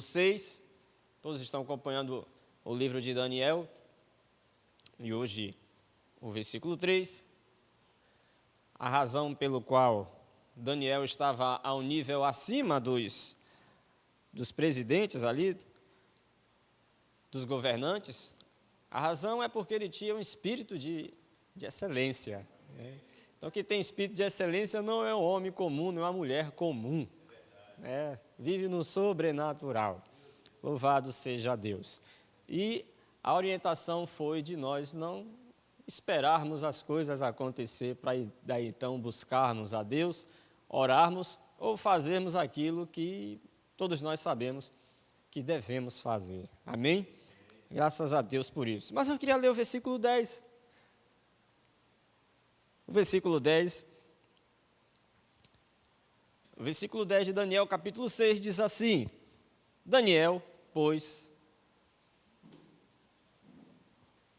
capítulo 6. Todos estão acompanhando o livro de Daniel. E hoje, o versículo 3. A razão pelo qual Daniel estava a um nível acima dos presidentes ali, dos governantes, a razão é porque ele tinha um espírito de excelência. Então, quem tem espírito de excelência não é um homem comum, não é uma mulher comum. Vive no sobrenatural. Louvado seja Deus. E a orientação foi de nós não esperarmos as coisas acontecer para daí então buscarmos a Deus, orarmos ou fazermos aquilo que todos nós sabemos que devemos fazer. Amém? Graças a Deus por isso. Mas eu queria ler o versículo 10. O versículo 10 de Daniel, capítulo 6, diz assim: Daniel, pois,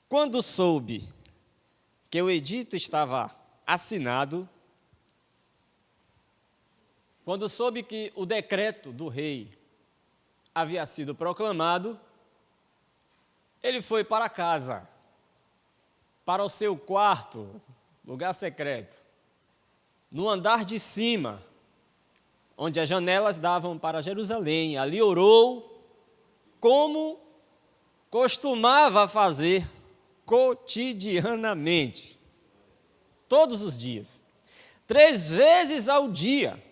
quando soube que o edito estava assinado, quando soube que o decreto do rei havia sido proclamado, ele foi para casa, para o seu quarto, lugar secreto, no andar de cima, onde as janelas davam para Jerusalém. Ali orou, como costumava fazer cotidianamente, todos os dias, 3 vezes ao dia,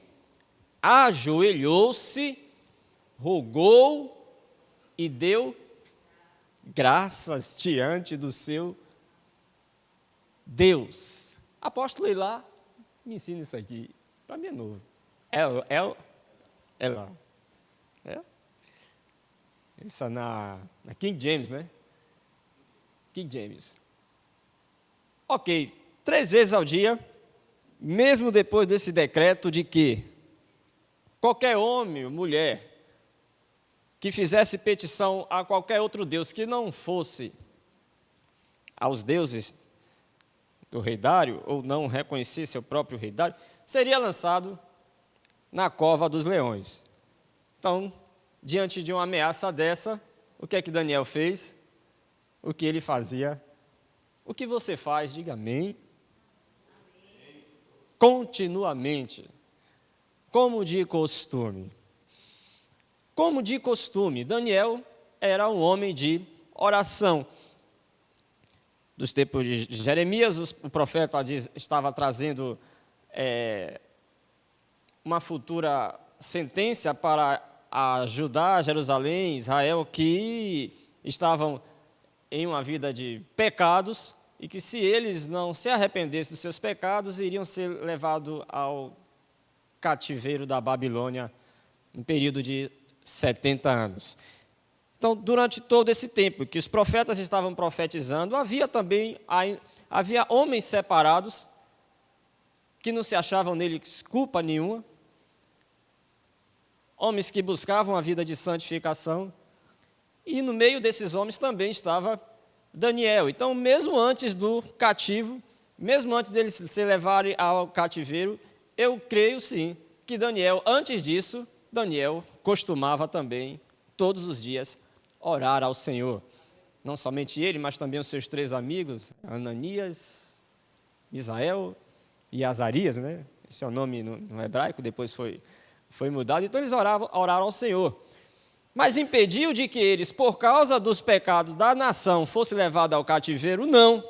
ajoelhou-se, rogou e deu graças diante do seu Deus. Apóstolo Ilá, me ensina isso aqui, para mim é novo. Isso na King James, né? King James. Ok, 3 vezes ao dia, mesmo depois desse decreto de que qualquer homem ou mulher que fizesse petição a qualquer outro deus que não fosse aos deuses do rei Dário, ou não reconhecesse o próprio rei Dário, seria lançado na cova dos leões. Então, diante de uma ameaça dessa, o que é que Daniel fez? O que ele fazia? O que você faz? Diga amém. Amém. Continuamente, como de costume. Como de costume, Daniel era um homem de oração. Dos tempos de Jeremias, o profeta estava trazendo uma futura sentença para ajudar Jerusalém, Israel, que estavam em uma vida de pecados e que, se eles não se arrependessem dos seus pecados, iriam ser levados ao cativeiro da Babilônia, um período de 70 anos. Então, durante todo esse tempo que os profetas estavam profetizando, havia homens separados que não se achavam neles culpa nenhuma, homens que buscavam a vida de santificação, e no meio desses homens também estava Daniel. Então, mesmo antes do cativo, mesmo antes deles se levarem ao cativeiro, eu creio sim que Daniel, antes disso, Daniel costumava também, todos os dias, orar ao Senhor. Não somente ele, mas também os seus 3 amigos, Ananias, Misael e Azarias, né? Esse é o nome no hebraico, depois foi mudado. Então eles oraram ao Senhor. Mas impediu de que eles, por causa dos pecados da nação, fossem levados ao cativeiro? Não.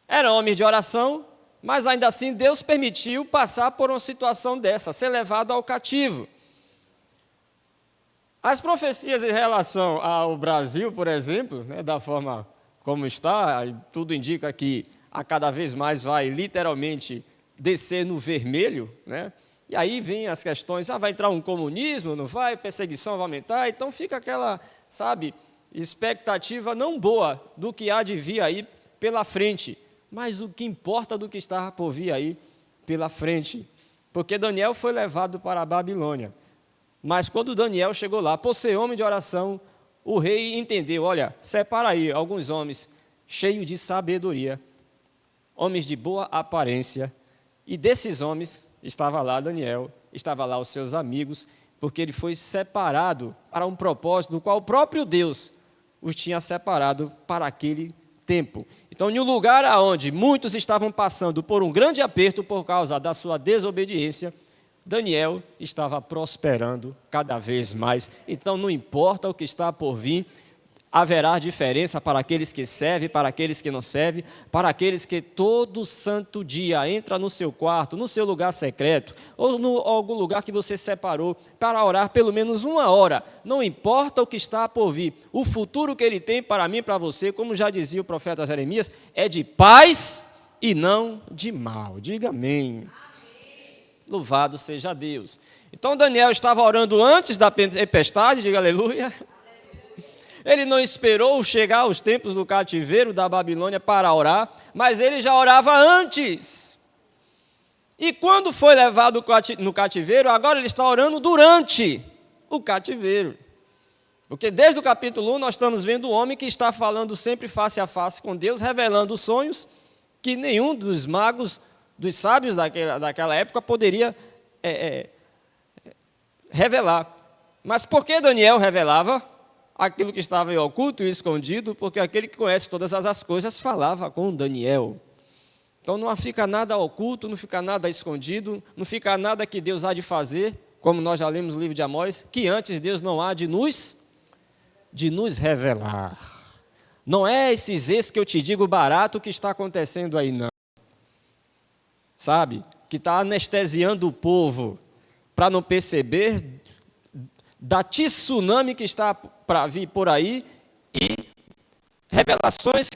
Eram homens de oração, mas ainda assim Deus permitiu passar por uma situação dessa, ser levado ao cativo. As profecias em relação ao Brasil, por exemplo, né, da forma como está, tudo indica que a cada vez mais vai literalmente descer no vermelho, né? E aí vem as questões, vai entrar um comunismo, não vai, perseguição vai aumentar, então fica aquela, expectativa não boa do que há de vir aí pela frente, mas o que importa do que está por vir aí pela frente, porque Daniel foi levado para a Babilônia. Mas quando Daniel chegou lá, por ser homem de oração, o rei entendeu, olha, separa aí alguns homens cheios de sabedoria, homens de boa aparência, e desses homens estava lá Daniel, estava lá os seus amigos, porque ele foi separado para um propósito do qual o próprio Deus os tinha separado para aquele tempo. Então, em um lugar onde muitos estavam passando por um grande aperto por causa da sua desobediência, Daniel estava prosperando cada vez mais. Então, não importa o que está por vir, haverá diferença para aqueles que servem, para aqueles que não servem, para aqueles que todo santo dia entra no seu quarto, no seu lugar secreto, ou em algum lugar que você separou, para orar pelo menos 1 hora. Não importa o que está por vir, o futuro que ele tem para mim e para você, como já dizia o profeta Jeremias, é de paz e não de mal. Diga amém. Louvado seja Deus. Então Daniel estava orando antes da tempestade, diga aleluia. Ele não esperou chegar aos tempos do cativeiro da Babilônia para orar, mas ele já orava antes. E quando foi levado no cativeiro, agora ele está orando durante o cativeiro. Porque desde o capítulo 1 nós estamos vendo o homem que está falando sempre face a face com Deus, revelando os sonhos que nenhum dos magos, dos sábios daquela época poderia revelar. Mas por que Daniel revelava aquilo que estava em oculto e escondido? Porque aquele que conhece todas as coisas falava com Daniel. Então não fica nada oculto, não fica nada escondido, não fica nada que Deus há de fazer, como nós já lemos no livro de Amós, que antes Deus não há de nos revelar. Não é esses que eu te digo barato que está acontecendo aí, não. Sabe? Que está anestesiando o povo para não perceber da tsunami que está para vir por aí e revelamentos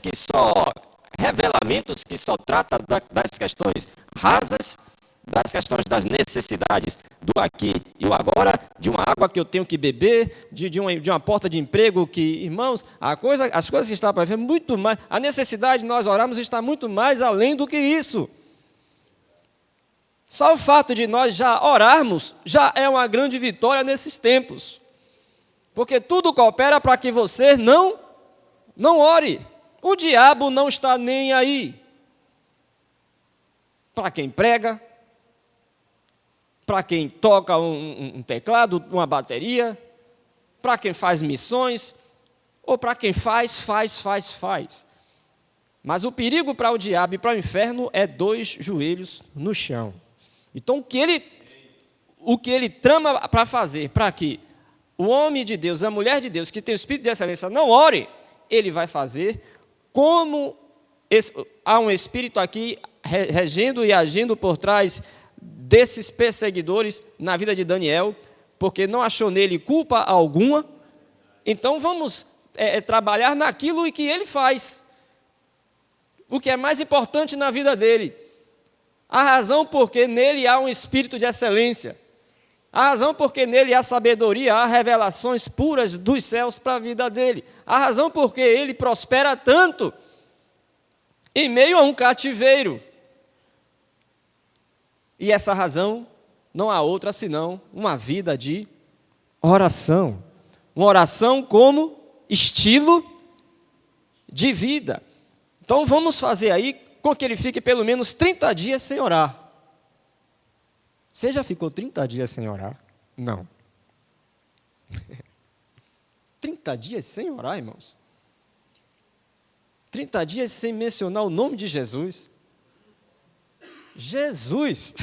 que só tratam das questões rasas, das questões das necessidades do aqui e o agora, de uma água que eu tenho que beber, de uma porta de emprego que, irmãos, as coisas que estão para vir, muito mais, a necessidade de nós orarmos está muito mais além do que isso. Só o fato de nós já orarmos já é uma grande vitória nesses tempos. Porque tudo coopera para que você não ore. O diabo não está nem aí. Para quem prega, para quem toca um teclado, uma bateria, para quem faz missões, ou para quem faz. Mas o perigo para o diabo e para o inferno é 2 joelhos no chão. Então, o que ele trama para fazer, para que o homem de Deus, a mulher de Deus, que tem o espírito de excelência, não ore, ele vai fazer como há um espírito aqui regendo e agindo por trás desses perseguidores na vida de Daniel, porque não achou nele culpa alguma. Então, vamos trabalhar naquilo que ele faz, o que é mais importante na vida dele. A razão porque nele há um espírito de excelência. A razão porque nele há sabedoria, há revelações puras dos céus para a vida dele. A razão porque ele prospera tanto em meio a um cativeiro. E essa razão não há outra senão uma vida de oração. Uma oração como estilo de vida. Então vamos fazer aí com que ele fique pelo menos 30 dias sem orar. Você já ficou 30 dias sem orar? Não. 30 dias sem orar, irmãos? 30 dias sem mencionar o nome de Jesus? Jesus!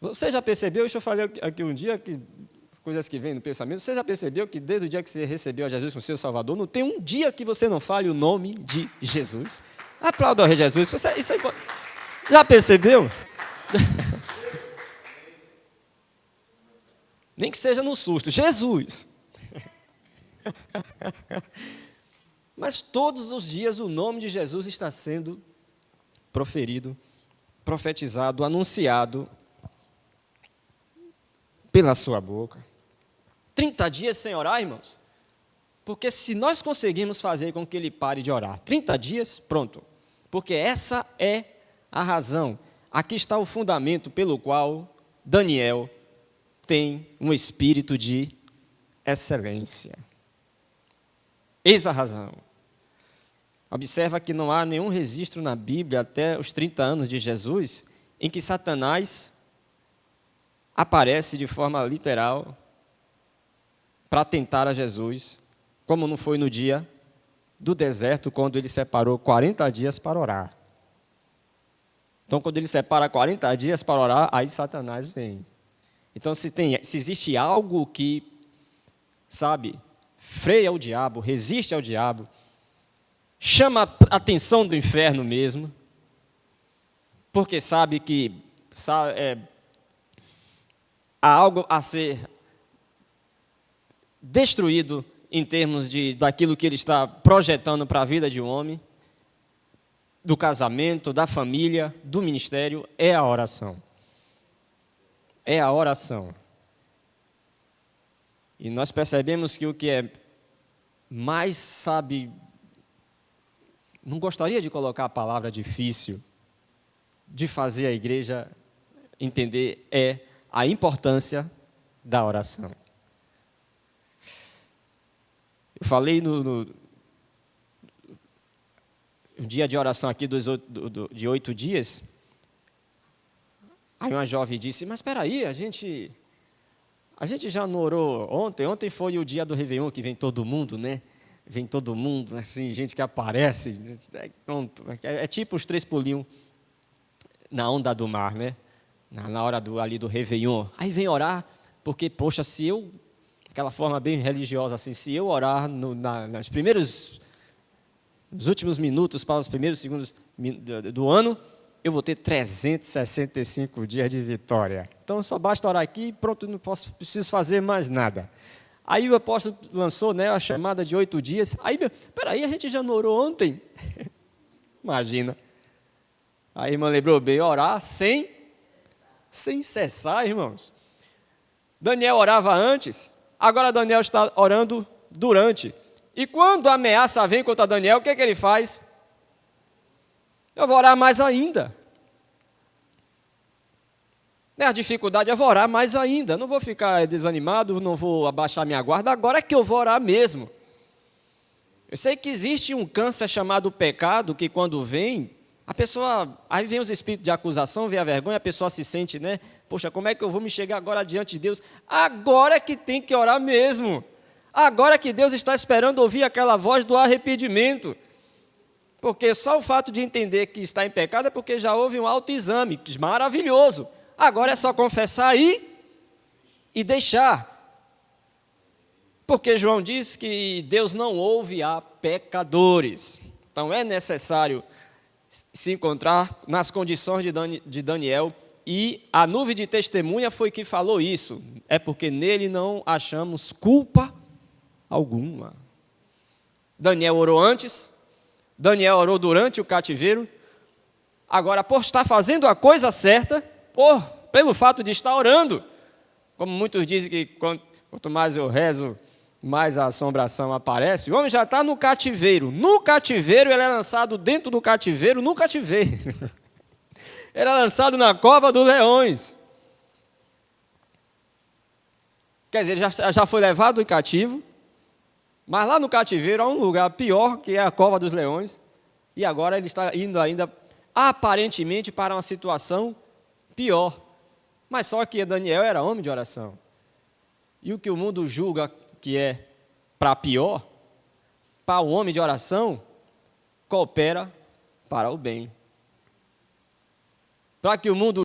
Você já percebeu, isso eu falei aqui um dia, que coisas que vêm no pensamento, você já percebeu que desde o dia que você recebeu a Jesus como seu Salvador, não tem um dia que você não fale o nome de Jesus? Aplauda ao Rei Jesus. Isso aí, já percebeu? Nem que seja no susto. Jesus! Mas todos os dias o nome de Jesus está sendo proferido, profetizado, anunciado pela sua boca. 30 dias sem orar, irmãos? Porque se nós conseguirmos fazer com que ele pare de orar 30 dias, pronto. Porque essa é a razão. Aqui está o fundamento pelo qual Daniel tem um espírito de excelência. Eis a razão. Observa que não há nenhum registro na Bíblia até os 30 anos de Jesus em que Satanás aparece de forma literal para tentar a Jesus, como não foi no dia do deserto, quando ele separou 40 dias para orar. Então, quando ele separa 40 dias para orar, aí Satanás vem. Então, se existe algo que, sabe, freia o diabo, resiste ao diabo, chama a atenção do inferno mesmo, porque sabe que há algo a ser destruído em termos daquilo que ele está projetando para a vida de um homem, do casamento, da família, do ministério, é a oração. É a oração. E nós percebemos que o que é mais, sabe, não gostaria de colocar a palavra difícil, de fazer a igreja entender é a importância da oração. Eu falei no dia de oração aqui de 8 dias, aí uma jovem disse, mas espera aí, a gente já não orou ontem? Ontem foi o dia do Réveillon, que vem todo mundo, né? Vem todo mundo, assim, gente que aparece, pronto. É tipo os 3 pulinhos na onda do mar, né? Na hora ali do Réveillon. Aí vem orar, porque, poxa, se eu, aquela forma bem religiosa, assim, se eu orar nos últimos minutos, para os primeiros segundos do ano, eu vou ter 365 dias de vitória. Então, só basta orar aqui e pronto, não preciso fazer mais nada. Aí o apóstolo lançou, né, a chamada de 8 dias. Aí, peraí, a gente já não orou ontem? Imagina. Aí a irmã lembrou bem, orar sem cessar, irmãos. Daniel orava antes, agora Daniel está orando durante. E quando a ameaça vem contra Daniel, o que ele faz? Eu vou orar mais ainda. A dificuldade é eu vou orar mais ainda. Não vou ficar desanimado, não vou abaixar minha guarda, agora é que eu vou orar mesmo. Eu sei que existe um câncer chamado pecado, que quando vem, a pessoa, aí vem os espíritos de acusação, vem a vergonha, a pessoa se sente, né? Poxa, como é que eu vou me chegar agora diante de Deus? Agora é que tem que orar mesmo. Agora é que Deus está esperando ouvir aquela voz do arrependimento. Porque só o fato de entender que está em pecado é porque já houve um autoexame, maravilhoso. Agora é só confessar aí e deixar. Porque João diz que Deus não ouve a pecadores. Então é necessário se encontrar nas condições de Daniel, e a nuvem de testemunha foi que falou isso. É porque nele não achamos culpa alguma. Daniel orou antes, Daniel orou durante o cativeiro, agora por estar fazendo a coisa certa, pelo fato de estar orando, como muitos dizem que quanto mais eu rezo, mais a assombração aparece. O homem já está no cativeiro. No cativeiro, ele é lançado dentro do cativeiro, no cativeiro. Ele é lançado na cova dos leões. Quer dizer, já foi levado em cativo, mas lá no cativeiro há um lugar pior, que é a cova dos leões, e agora ele está indo ainda, aparentemente, para uma situação pior. Mas só que Daniel era homem de oração. E o que o mundo julga que é para pior, para o homem de oração, coopera para o bem. Para que o mundo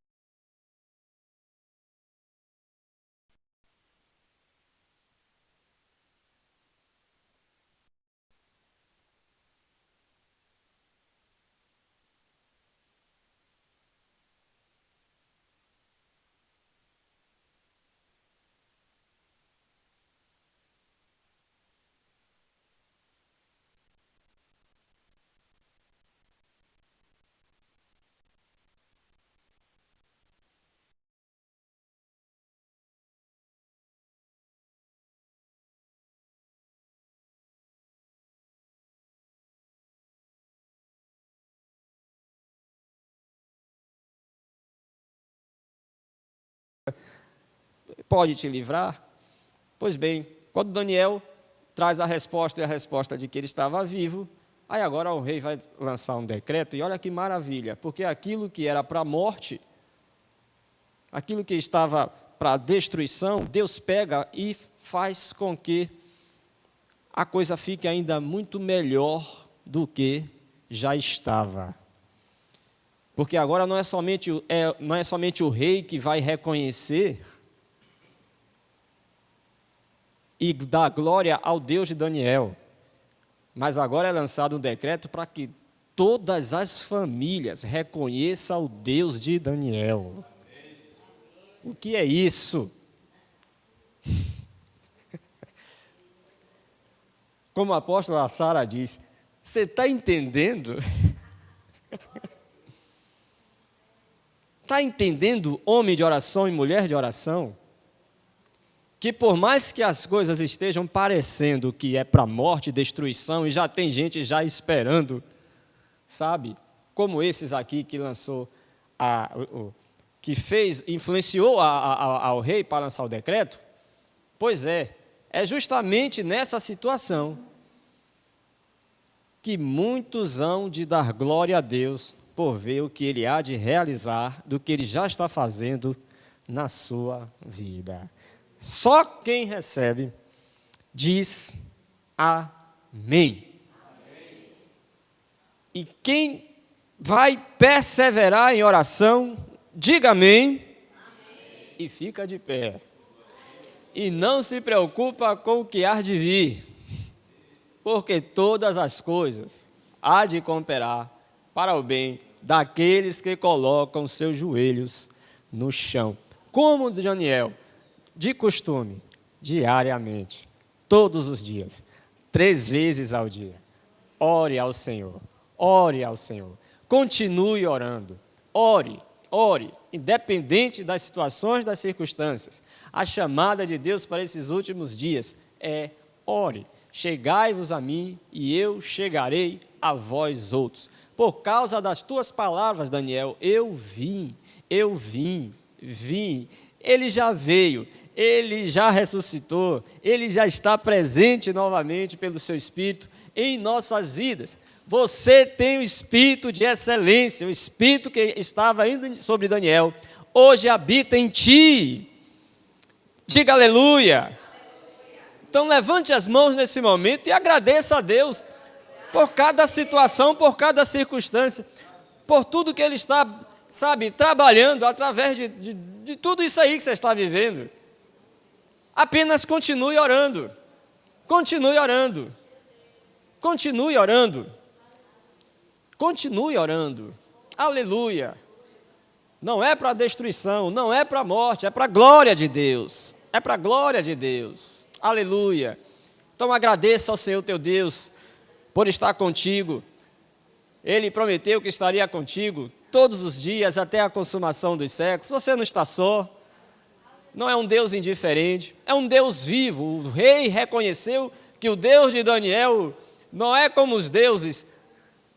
pode te livrar? Pois bem, quando Daniel traz a resposta, e a resposta de que ele estava vivo, aí agora o rei vai lançar um decreto, e olha que maravilha, porque aquilo que era para a morte, aquilo que estava para a destruição, Deus pega e faz com que a coisa fique ainda muito melhor do que já estava. Porque agora não é somente o rei que vai reconhecer e dar glória ao Deus de Daniel, mas agora é lançado um decreto para que todas as famílias reconheçam o Deus de Daniel. O que é isso? Como a apóstola Sara diz, você está entendendo? Está entendendo, homem de oração e mulher de oração? Que por mais que as coisas estejam parecendo que é para morte e destruição, e já tem gente já esperando, sabe? Como esses aqui que lançou, influenciou ao rei para lançar o decreto. Pois é justamente nessa situação que muitos hão de dar glória a Deus por ver o que Ele há de realizar, do que Ele já está fazendo na sua vida. Só quem recebe diz amém. E quem vai perseverar em oração, diga amém. E fica de pé. E não se preocupa com o que há de vir, porque todas as coisas há de cooperar para o bem daqueles que colocam seus joelhos no chão. Como Daniel, de costume, diariamente, todos os dias, 3 vezes ao dia, ore ao Senhor, continue orando, ore, independente das situações, das circunstâncias. A chamada de Deus para esses últimos dias é ore, chegai-vos a mim e eu chegarei a vós outros. Por causa das tuas palavras, Daniel, eu vim, ele já veio, ele já ressuscitou, ele já está presente novamente pelo seu Espírito em nossas vidas. Você tem o Espírito de excelência, o Espírito que estava ainda sobre Daniel, hoje habita em ti. Diga aleluia. Então levante as mãos nesse momento e agradeça a Deus por cada situação, por cada circunstância, por tudo que Ele está, trabalhando através de tudo isso aí que você está vivendo. Apenas continue orando. Aleluia. Não é para destruição, não é para morte, é para a glória de Deus. Aleluia. Então agradeça ao Senhor teu Deus por estar contigo. Ele prometeu que estaria contigo todos os dias até a consumação dos séculos. Você não está só. Não é um Deus indiferente, é um Deus vivo. O rei reconheceu que o Deus de Daniel não é como os deuses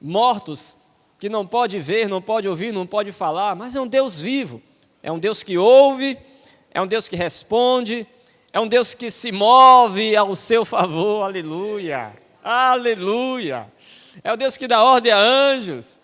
mortos, que não pode ver, não pode ouvir, não pode falar, mas é um Deus vivo. É um Deus que ouve, é um Deus que responde, é um Deus que se move ao seu favor. Aleluia. É o Deus que dá ordem a anjos.